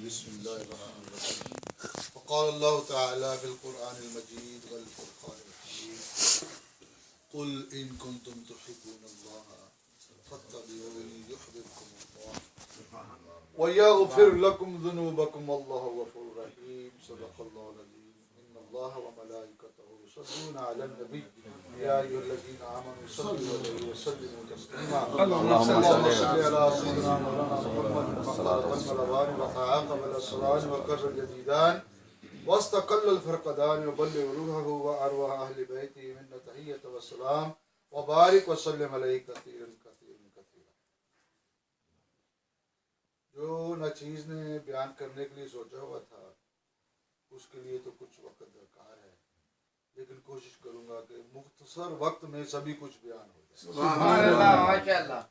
بسم الله الرحمن الرحيم. وقال الله تعالى في القرآن المجيد والفرقان الحميد قل إن كنتم تحبون الله فاتبعوني يحببكم الله ويغفر لكم ذنوبكم والله غفور رحيم. صدق الله العظيم. إن الله وملائكته يصلون على النبي يا أيها الذين آمنوا صلوا عليه وسلموا تسليما. اللهم صل على سيدنا مولانا محمد وعلى آله وصحبه الصلاة وكرر الجديدان واستقل الفرقدان وبلغ روحه وأرواح أهل بيته منا تحية والسلام وبارك وسلم عليه كثيرا كثيرا كثيرا. جو ناچیز نے بیان کرنے کے لیے سوچا ہوا تھا اس کے لیے تو کچھ وقت درکار ہے، لیکن کوشش کروں گا کہ مختصر وقت میں سبھی کچھ بیان ہو جائے. سبحان اللہ، ماشاءاللہ.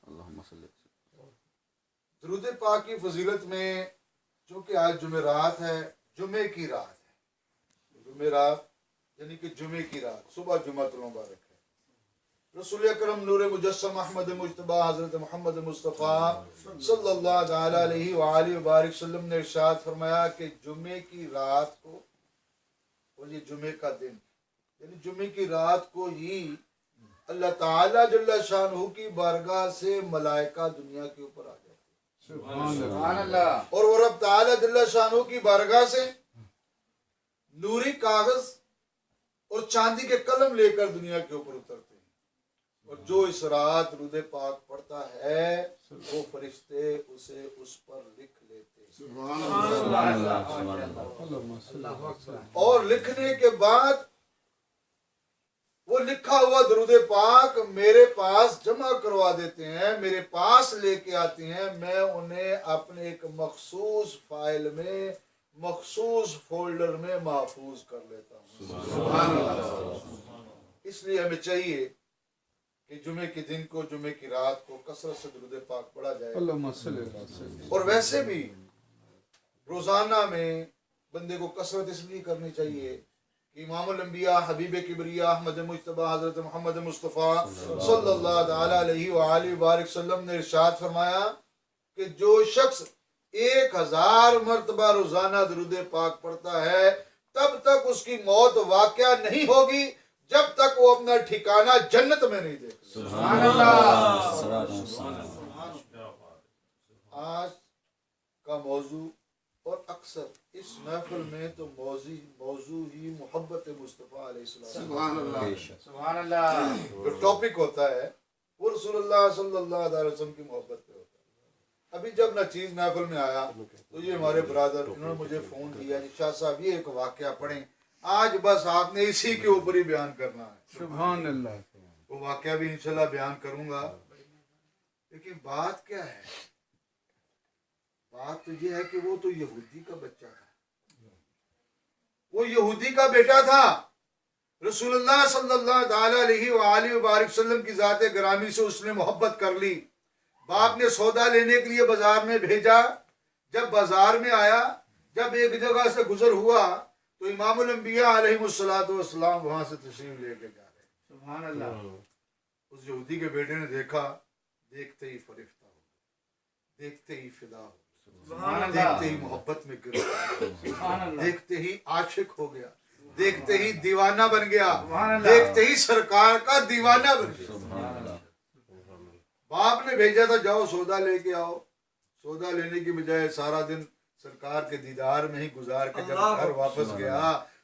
درود پاک کی فضیلت میں چونکہ آج جمعرات ہے، جمعے کی رات ہے، جمعرات یعنی کہ جمعے کی رات، صبح جمعۃ المبارک ہے. رسول اکرم نور مجسم احمد مجتبی حضرت محمد مصطفیٰ صلی اللہ تعالی علیہ وآلہ وبارک وسلم نے ارشاد فرمایا کہ جمعے کی رات کو، اور یہ جمعے کا دن یعنی جمعے کی رات کو ہی اللہ تعالی جل شانہ کی بارگاہ سے ملائکہ دنیا کے اوپر آ جاتے ہیں. سبحان اللہ. اور وہ رب تعالی جل شانہ کی بارگاہ سے نوری کاغذ اور چاندی کے قلم لے کر دنیا کے اوپر اترتے ہیں، اور جو اس رات درود پاک پڑھتا ہے وہ فرشتے اسے اس پر لکھ لیتے ہیں. اور لکھنے کے بعد وہ لکھا ہوا درود پاک میرے پاس جمع کروا دیتے ہیں، میرے پاس لے کے آتے ہیں، میں انہیں اپنے ایک مخصوص فائل میں، مخصوص فولڈر میں محفوظ کر لیتا ہوں. اس لیے ہمیں چاہیے کہ جمعے کے دن کو، جمعے کی رات کو کثرت سے درود پاک پڑھا جائے. اور ویسے بھی روزانہ میں بندے کو کثرت اس لیے کرنی چاہیے کہ امام الانبیاء حبیب کبریا احمد مجتبی حضرت محمد مصطفیٰ صلی اللہ تعالی علیہ وآلہ وبارک وسلم نے ارشاد فرمایا کہ جو شخص 1000 مرتبہ روزانہ درود پاک پڑھتا ہے تب تک اس کی موت واقعہ نہیں ہوگی جب تک وہ اپنا ٹھکانہ جنت میں نہیں دیکھے. سبحان اللہ. آج کا موضوع، اور اکثر اس محفل میں تو موضوع ہی محبت مصطفیٰ علیہ السلام. سبحان اللہ. سبحان اللہ. جو ٹاپک ہوتا ہے وہ رسول اللہ صلی اللہ علیہ وسلم کی محبت پہ ہوتا ہے. ابھی جب ناچیز محفل میں آیا تو یہ ہمارے برادر انہوں نے مجھے فون کیا کہ شاہ صاحب یہ ایک واقعہ پڑھیں، آج بس آپ نے اسی کے اوپر ہی بیان کرنا ہے. سبحان اللہ. وہ واقعہ بھی انشاءاللہ بیان کروں گا. لیکن بات کیا ہے؟ بات تو یہ ہے کہ وہ تو یہودی کا بچہ تھا، وہ یہودی کا بیٹا تھا. رسول اللہ صلی اللہ تعالی علیہ وآلہ وبارک وسلم کی ذات گرامی سے اس نے محبت کر لی. باپ نے سودا لینے کے لیے بازار میں بھیجا. جب بازار میں آیا، جب ایک جگہ سے گزر ہوا تو امام الانبیاء علیہ السلام وہاں سے تشریف لے کے جا رہے. سبحان اللہ. اس یہودی کے بیٹے نے دیکھا، دیکھتے ہی فرشتہ ہو گیا، دیکھتے ہی فدا ہو گیا، دیکھتے ہی محبت میں گر گیا، دیکھتے ہی عاشق ہو گیا، دیکھتے ہی دیوانہ بن گیا، دیکھتے ہی سرکار کا دیوانہ بن گیا. باپ نے بھیجا تھا جاؤ سودا لے کے آؤ. سودا لینے کی بجائے سارا دن سرکار کے دیدار میں ہی گزار کے جب گھر واپس گیا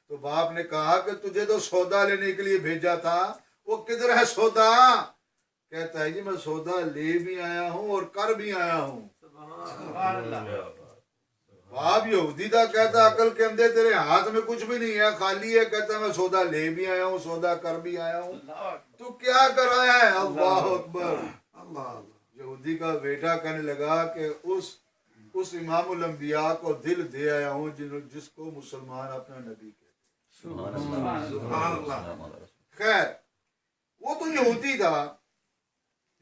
تو باپ نے کہا کہ تجھے تو سودا لینے کے لیے بھیجا تھا، وہ کدھر ہے سودا؟ کہتا ہے جی میں سودا لے بھی آیا ہوں اور کر بھی آیا ہوں. سبحان اللہ. باپ یہودی تھا، کہتا عقل کے اندھے تیرے ہاتھ میں کچھ بھی نہیں ہے، خالی ہے. کہتا میں سودا لے بھی آیا ہوں، سودا کر بھی آیا ہوں. تو کیا کرایا ہے؟ اللہ اکبر. یہودی کا بیٹا کہنے لگا کہ اس امام الانبیاء کو دل دے آیا ہوں جس کو مسلمان اپنا نبی کہتے. سبحان اللہ. خیر وہ تو یہودی تھا،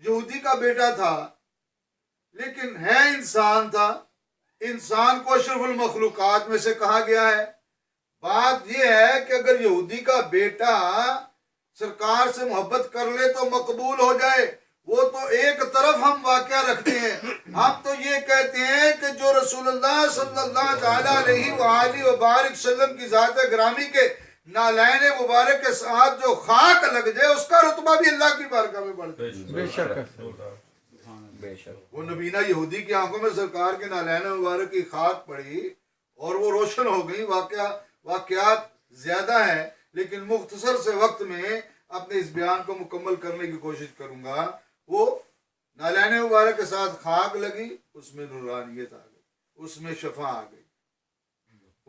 یہودی کا بیٹا تھا، لیکن ہے انسان تھا. انسان کو اشرف المخلوقات میں سے کہا گیا ہے. بات یہ ہے کہ اگر یہودی کا بیٹا سرکار سے محبت کر لے تو مقبول ہو جائے، وہ تو ایک طرف ہم واقعہ رکھتے ہیں. ہم تو یہ کہتے ہیں کہ جو رسول اللہ صلی اللہ تعالیٰ علیہ وآلہ وبارک وسلم کی ذات گرامی کے نالین مبارک کے ساتھ جو خاک لگ جائے اس کا رتبہ بھی اللہ کی بارگاہ میں بڑھ جائے. بے شک بے شک. وہ نبینہ یہودی کی آنکھوں میں سرکار کے نالین مبارک کی خاک پڑی اور وہ روشن ہو گئی. واقعات زیادہ ہیں لیکن مختصر سے وقت میں اپنے اس بیان کو مکمل کرنے کی کوشش کروں گا. وہ نالین مبارک کے ساتھ خاک لگی، اس میں نورانیت آ گئی، اس میں شفا آ گئی.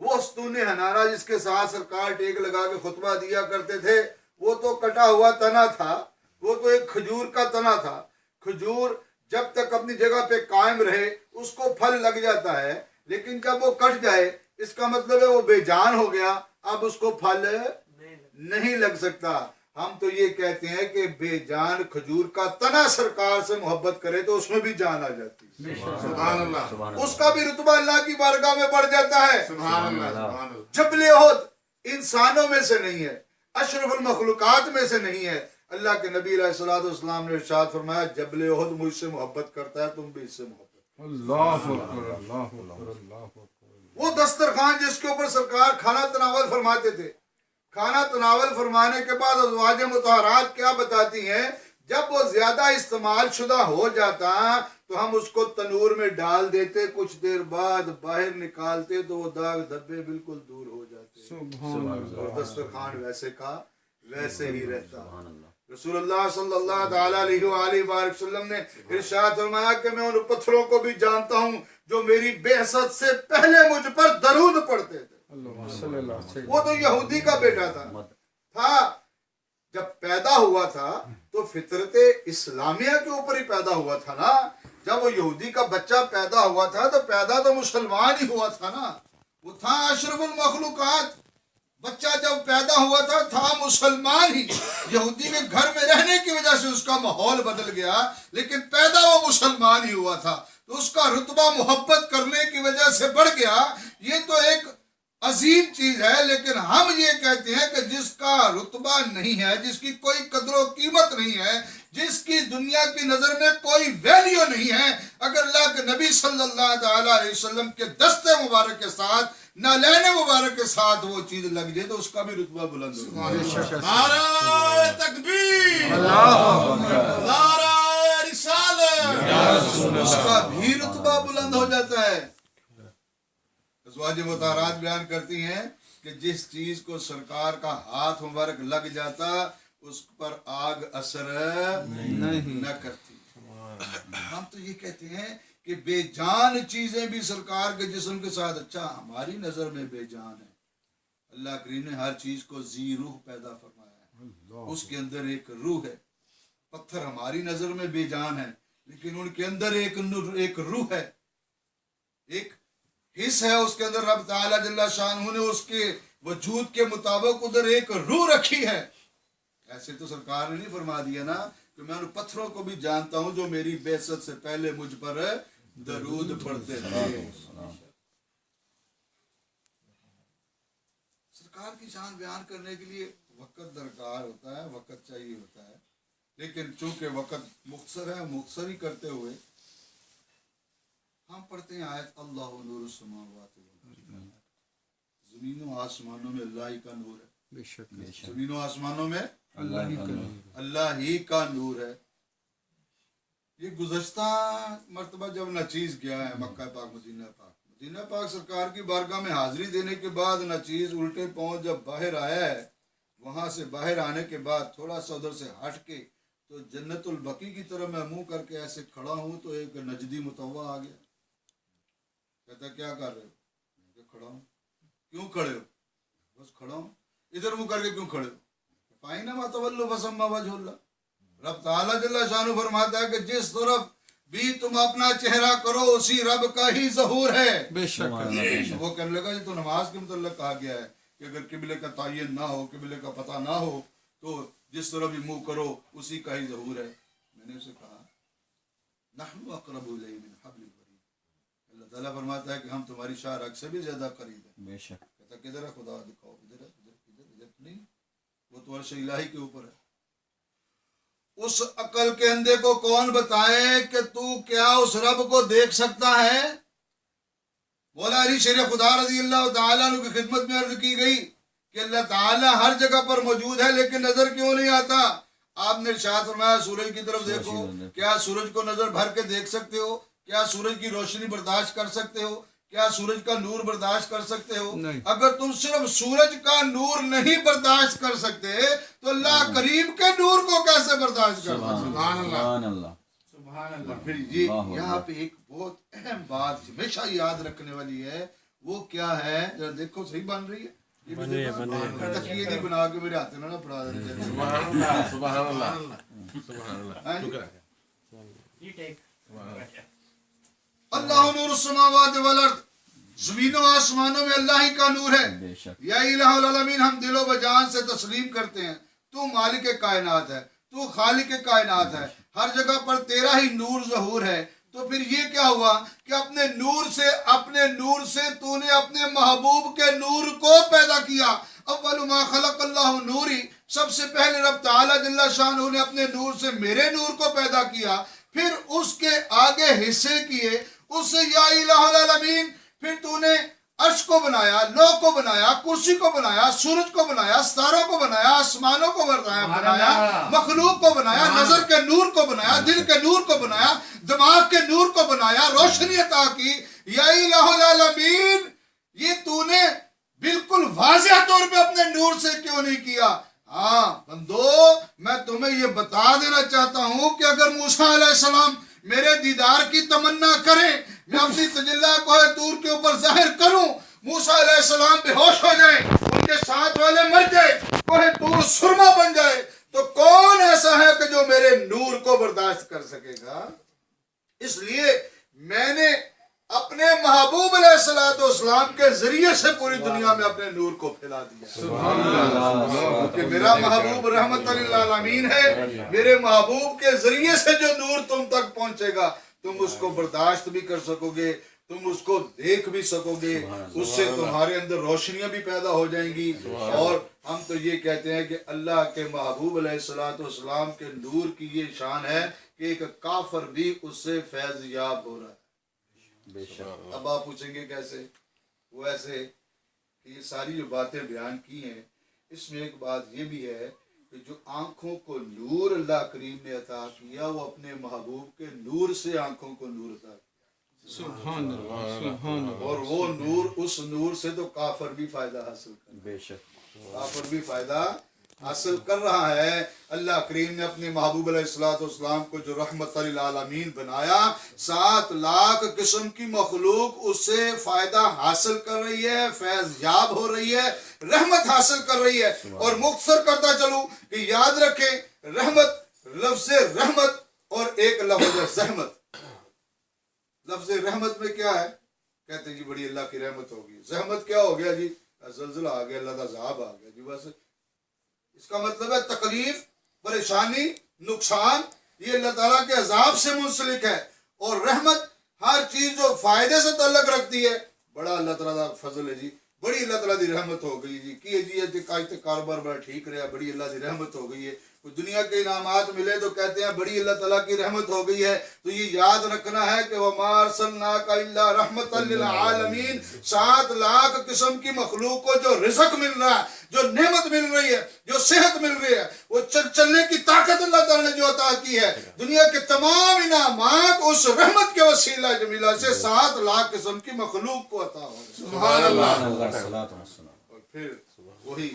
وہ ستون حنارہ جس کے ساتھ سرکار ٹیک لگا کے خطبہ دیا کرتے تھے وہ تو کٹا ہوا تنا تھا، وہ تو ایک کھجور کا تنا تھا. کھجور جب تک اپنی جگہ پہ قائم رہے اس کو پھل لگ جاتا ہے، لیکن جب وہ کٹ جائے اس کا مطلب ہے وہ بے جان ہو گیا، اب اس کو پھل نہیں لگ سکتا. ہم تو یہ کہتے ہیں کہ بے جان کھجور کا تنا سرکار سے محبت کرے تو اس میں بھی جان آ جاتی ہے. سبحان اللہ. اس کا بھی رتبہ اللہ کی بارگاہ میں بڑھ جاتا ہے. سبحان اللہ. سبحان اللہ. جبل احد انسانوں میں سے نہیں ہے، اشرف المخلوقات میں سے نہیں ہے. اللہ کے نبی علیہ الصلوۃ والسلام نے ارشاد فرمایا جبل احد مجھ سے محبت کرتا ہے، تم بھی اس سے محبت کرو. اللہ اکبر اللہ اکبر اللہ اکبر. وہ دسترخوان جس کے اوپر سرکار کھانا تناول فرماتے تھے، کھانا تناول فرمانے کے بعد ازواج مطہرات کیا بتاتی ہیں، جب وہ زیادہ استعمال شدہ ہو جاتا تو ہم اس کو تنور میں ڈال دیتے، کچھ دیر بعد باہر نکالتے تو وہ داغ دھبے بالکل دور ہو جاتے. سبحان اللہ. اور دسترخوان ویسے کا ویسے ہی رہتا. رسول اللہ صلی اللہ تعالیٰ علیہ وآلہ وسلم نے ارشاد فرمایا کہ میں ان پتھروں کو بھی جانتا ہوں جو میری بعثت سے پہلے مجھ پر درود پڑھتے تھے. اللہ صلی اللہ علیہ وسلم. وہ تو یہودی کا بیٹا تھا جب پیدا ہوا تھا تو فطرت اسلامیہ کے اوپر ہی پیدا ہوا تھا نا. جب وہ یہودی کا بچہ پیدا ہوا تھا تو پیدا تو مسلمان ہی ہوا تھا نا، وہ تھا اشرف المخلوقات. بچہ جب پیدا ہوا تھا مسلمان ہی. یہودی میں گھر میں رہنے کی وجہ سے اس کا ماحول بدل گیا لیکن پیدا وہ مسلمان ہی ہوا تھا تو اس کا رتبہ محبت کرنے کی وجہ سے بڑھ گیا. یہ تو ایک عظیم چیز ہے، لیکن ہم یہ کہتے ہیں کہ جس کا رتبہ نہیں ہے، جس کی کوئی قدر و قیمت نہیں ہے، جس کی دنیا کی نظر میں کوئی ویلیو نہیں ہے، اگر اللہ کے نبی صلی اللہ تعالیٰ علیہ وسلم کے دستے مبارک کے ساتھ نالین مبارک کے ساتھ وہ چیز لگ جائے تو اس کا بھی رتبہ بلند ہو. نعرہ تکبیر، نعرہ رسالت، اس کا بھی رتبہ بلند ہو جاتا ہے. ازواج مطہرات بیان کرتی ہیں کہ جس چیز کو سرکار کا ہاتھ مبارک لگ جاتا اس پر آگ اثر نہ کرتی. ہم تو یہ کہتے ہیں کہ بے جان چیزیں بھی سرکار کے جسم کے ساتھ اچھا ہماری نظر میں بے جان ہے. اللہ کریم نے ہر چیز کو ذی روح پیدا فرمایا ہے، اس کے اندر ایک روح ہے. پتھر ہماری نظر میں بے جان ہے لیکن ان کے اندر ایک روح ہے، ایک حص ہے اس کے اندر. رب تعالیٰ جل شانہ نے اس کے وجود کے مطابق ادھر ایک روح رکھی ہے. ایسے تو سرکار نے نہیں فرما دیا نا کہ میں ان پتھروں کو بھی جانتا ہوں جو میری بعثت سے پہلے مجھ پر درود پڑھتے تھے. سرکار کی شان بیان کرنے کے لیے وقت درکار ہوتا ہے، وقت چاہیے ہوتا ہے، لیکن چونکہ وقت مختصر ہے، مختصر ہی کرتے ہوئے ہم پڑھتے ہیں آیت اللہ نور السماوات والارض. زمین و آسمانوں میں اللہ ہی کا نور ہے. بے شک زمین و آسمانوں میں اللہ ہی کا نور. اللہ ہی کا نور ہے. یہ گزشتہ مرتبہ جب ناچیز گیا ہے مکہ پاک مدینہ پاک سرکار کی بارگاہ میں حاضری دینے کے بعد ناچیز الٹے پاؤں جب باہر آیا ہے، وہاں سے باہر آنے کے بعد تھوڑا سا ادھر سے ہٹ کے تو جنت البقیع کی طرف میں منہ کر کے ایسے کھڑا ہوں تو ایک نجدی متوا آ گیا. کہتا کیا کر رہے ہو؟ کہ کھڑا ہوں. کیوں کھڑے ہو؟ بس کھڑا ہوں. ادھر منہ کر کے کیوں کھڑے ہو؟ فَإِنَّمَا تَوَلُّوا فَثَمَّ وَجْهُ اللَّهِ. رب تعالیٰ جل شانہ فرماتا ہے کہ جس طرف بھی تم اپنا چہرہ کرو اسی رب کا ہی ظہور ہے. بے شک. وہ کہنے لگا یہ تو نماز کے متعلق کہا گیا ہے کہ اگر قبلے کا تعین نہ ہو، قبلے کا پتہ نہ ہو تو جس طرف بھی منہ کرو اسی کا ہی ظہور ہے. میں نے اسے کہا نحن اقرب الیہ من حبل الورید. اللہ تعالیٰ فرماتا ہے کہ ہم تمہاری شاہ رگ سے بھی زیادہ قریب ہیں. بے شک. کہتا کدھر ہے خدا دکھاؤ، ادھر ہے، ادھر نہیں، وہ تو عرش الہی کے اوپر ہے۔ اس عقل کے اندھے کو کون بتائے کہ تو کیا اس رب کو دیکھ سکتا ہے؟ مولا علی شیر خدا رضی اللہ تعالیٰ عنہ کی خدمت میں عرض کی گئی کہ اللہ تعالیٰ ہر جگہ پر موجود ہے لیکن نظر کیوں نہیں آتا؟ آپ نے ارشاد فرمایا سورج کی طرف دیکھو، کیا سورج کو نظر بھر کے دیکھ سکتے ہو؟ کیا سورج کی روشنی برداشت کر سکتے ہو؟ کیا سورج کا نور برداشت کر سکتے ہو؟ نہیں۔ اگر تم صرف سورج کا نور نہیں برداشت کر سکتے تو اللہ کریم کے نور کو کیسے برداشت کر سکتے؟ سبحان اللہ۔ پھر یہ یہاں پہ ایک بہت اہم بات ہمیشہ یاد رکھنے والی ہے، وہ کیا ہے؟ ذرا دیکھو صحیح بن رہی ہے، تکیے نہیں بنا کے میرے ہاتھ نہ پڑا دینا۔ سبحان اللہ، سبحان اللہ، سبحان اللہ۔ اللہ نور السماوات والارض، زمینوں آسمانوں میں اللہ ہی کا نور ہے۔ بے شک یا الہ العالمین، ہم دل و بجان سے تسلیم کرتے ہیں تو مالک کائنات ہے، تو خالق کائنات ہے، ہر جگہ پر تیرا ہی نور ظہور ہے۔ تو پھر یہ کیا ہوا کہ اپنے نور سے تو نے اپنے محبوب کے نور کو پیدا کیا۔ اول ما خلق اللہ نوری، سب سے پہلے رب تعالیٰ جل شانہ نے اپنے نور سے میرے نور کو پیدا کیا، پھر اس کے آگے حصے کیے، اس سے یا الہ العالمین، پھر تو نے عرش کو بنایا، لو کو بنایا، کرسی کو بنایا، سورج کو بنایا، ستاروں کو بنایا، آسمانوں کو بنایا، مخلوق کو بنایا، نظر کے نور کو بنایا، دل کے نور کو بنایا، دماغ کے نور کو بنایا، روشنی عطا کی۔ یا الہ العالمین، یہ تو نے بالکل واضح طور پہ اپنے نور سے کیوں نہیں کیا؟ ہاں بندو، میں تمہیں یہ بتا دینا چاہتا ہوں کہ اگر موسیٰ علیہ السلام میرے دیدار کی تمنا کریں، میں اپنی تجلی کوہ طور کے اوپر ظاہر کروں، موسیٰ علیہ السلام بے ہوش ہو جائیں، ان کے ساتھ والے مر جائے، کوہ طور سرما بن جائے، تو کون ایسا ہے کہ جو میرے نور کو برداشت کر سکے گا؟ اس لیے میں نے اپنے محبوب علیہ السلام کے ذریعے سے پوری دنیا میں اپنے نور کو پھیلا دیا، کہ میرا محبوب رحمت للعالمین ہے، میرے محبوب کے ذریعے سے جو نور تم تک پہنچے گا تم اس کو برداشت بھی کر سکو گے، تم اس کو دیکھ بھی سکو گے، اس سے تمہارے اندر روشنیاں بھی پیدا ہو جائیں گی۔ اور ہم تو یہ کہتے ہیں کہ اللہ کے محبوب علیہ السلام کے نور کی یہ شان ہے کہ ایک کافر بھی اس سے فیض یاب ہو رہا ہے۔ بے شک۔ اب آپ پوچھیں گے کیسے؟ وہ ایسے کہ یہ ساری جو باتیں بیان کی ہیں، اس میں ایک بات یہ بھی ہے کہ جو آنکھوں کو نور اللہ کریم نے عطا کیا، وہ اپنے محبوب کے نور سے آنکھوں کو نور عطا کیا، سبحان اللہ، سبحان اللہ۔ اور وہ نور، اس نور سے تو کافر بھی فائدہ حاصل کر بے شک۔ کافر بھی فائدہ حاصل کر رہا ہے۔ اللہ کریم نے اپنے محبوب علیہ السلام کو جو رحمت للعالمین بنایا، 7 لاکھ قسم کی مخلوق اس سے فائدہ حاصل کر رہی ہے، فیض یاب ہو رہی ہے، رحمت حاصل کر رہی ہے۔ اور مختصر کرتا چلوں کہ یاد رکھیں، رحمت، لفظ رحمت اور ایک لفظ زحمت۔ لفظ رحمت میں کیا ہے؟ کہتے ہیں جی بڑی اللہ کی رحمت ہوگی۔ زحمت کیا ہو گیا جی؟ زلزلہ آ گیا، اللہ کا عذاب آ گیا جی، بس۔ اس کا مطلب ہے تکلیف، پریشانی، نقصان، یہ اللہ تعالیٰ کے عذاب سے منسلک ہے۔ اور رحمت ہر چیز جو فائدے سے تعلق رکھتی ہے، بڑا اللہ تعالیٰ کا فضل ہے جی، بڑی اللہ تعالیٰ کی رحمت ہو گئی جی، کہ جی کاروبار بڑا ٹھیک رہا، بڑی اللہ کی رحمت ہو گئی ہے۔ دنیا کے انعامات ملے تو کہتے ہیں بڑی اللہ تعالیٰ کی رحمت ہو گئی ہے۔ تو یہ یاد رکھنا ہے کہ وَمَا أَرْسَلْنَاكَ إِلَّا رَحْمَةً لِلْعَالَمِينَ، 7 لاکھ قسم کی مخلوق کو جو رزق مل رہا ہے، جو نعمت مل رہی ہے، جو صحت مل رہی ہے، وہ چلنے کی طاقت اللہ تعالیٰ نے جو عطا کی ہے، دنیا کے تمام انعامات اس رحمت کے وسیلہ جمیلہ سے 7 لاکھ قسم کی مخلوق کو عطا ہو۔ سبحان اللہ۔ اور پھر وہی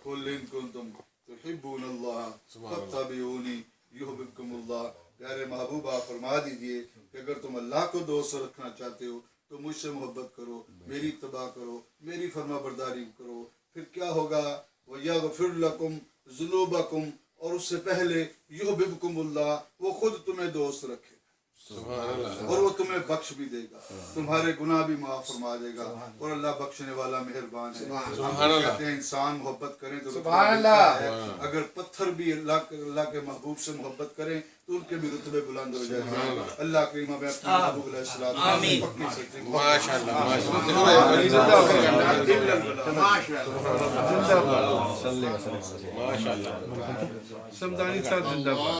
قُلْ إِن كُنتُمْ تحبون اللہ فاتبعونی یحببکم اللہ۔ پیارے محبوب آپ فرما دیجئے کہ اگر تم اللہ کو دوست رکھنا چاہتے ہو تو مجھ سے محبت کرو، میری اتباع کرو، میری فرما برداری کرو، پھر کیا ہوگا؟ وَيَغْفِرْ لَكُمْ ذُنُوبَكُمْ، اور اس سے پہلے یحببکم اللہ، وہ خود تمہیں دوست رکھے۔ اور وہ تمہیں بخش بھی دے گا، تمہارے گناہ بھی معاف فرما دے گا، اور اللہ بخشنے والا مہربان ہے۔ ہم کہتے ہیں انسان محبت کریں تو رتبہ ملتا ہے، اگر پتھر بھی اللہ کے محبوب سے محبت کریں تو ان کے بھی رتبے بلند ہو جاتے ہیں۔ اللہ کریم ہمیں اپنے محبوب علیہ السلام کی پکی سچی سمدانی صاحب زندہ باد۔